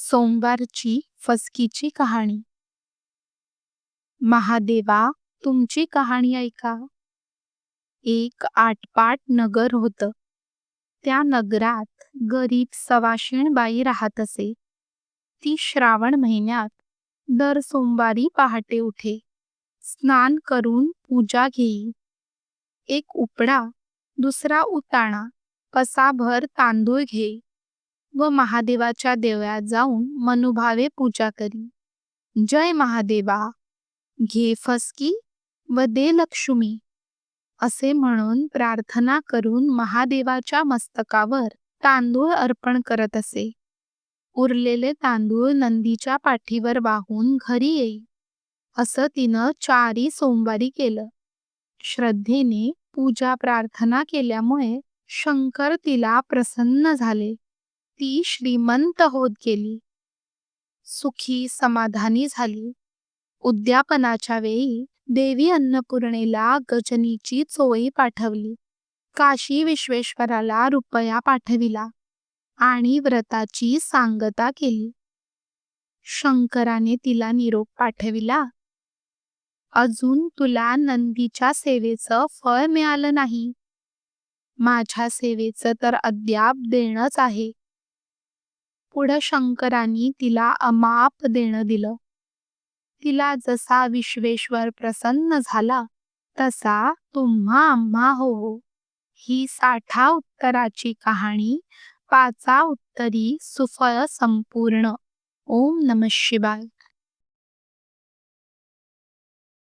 सोमवारची फसकीची कहाणी. महादेवा, तुमची कहाणी ऐका. एक आटपाट नगर होतं. त्या नगरात गरीब सवाशीण बाई राहत असे. ती श्रावण महिन्यात दर सोमवारी पहाटे उठे, स्नान करून पूजा घेई. एक उपडा, दुसरा उताणा, कसाभर तांदूळ घेई व महादेवाच्या देवळात जाऊन मनोभावे पूजा करी. जय महादेवा, घे फसकी व दे लक्ष्मी असे म्हणून प्रार्थना करून महादेवाच्या मस्तकावर तांदूळ अर्पण करत असे. उरलेले तांदूळ नंदीच्या पाठीवर वाहून घरी येई. असं तिनं 4 सोमवारी केलं. श्रद्धेने पूजा प्रार्थना केल्यामुळे शंकर तिला प्रसन्न झाले. ती श्रीमंत होत गेली. सुखी समाधानी झाली. उद्यापनाच्या वेळी देवी अन्नपूर्णेला गजनीची चोळी पाठवली. काशी विश्वेश्वराला रुपया पाठविला आणि व्रताची सांगता केली. शंकराने तिला निरोप पाठविला, अजून तुला नंदीच्या सेवेचं फळ मिळालं नाही. माझ्या सेवेचं तर अद्याप देणंच आहे. पुढं शंकरांनी तिला अमाप देणं दिलं. तिला जसा विश्वेश्वर प्रसन्न झाला तसा तुम्हा आम्हा हो. ही 60 उत्तराची कहाणी 5 उत्तरी सुफळ संपूर्ण. ओम नमः शिवाय.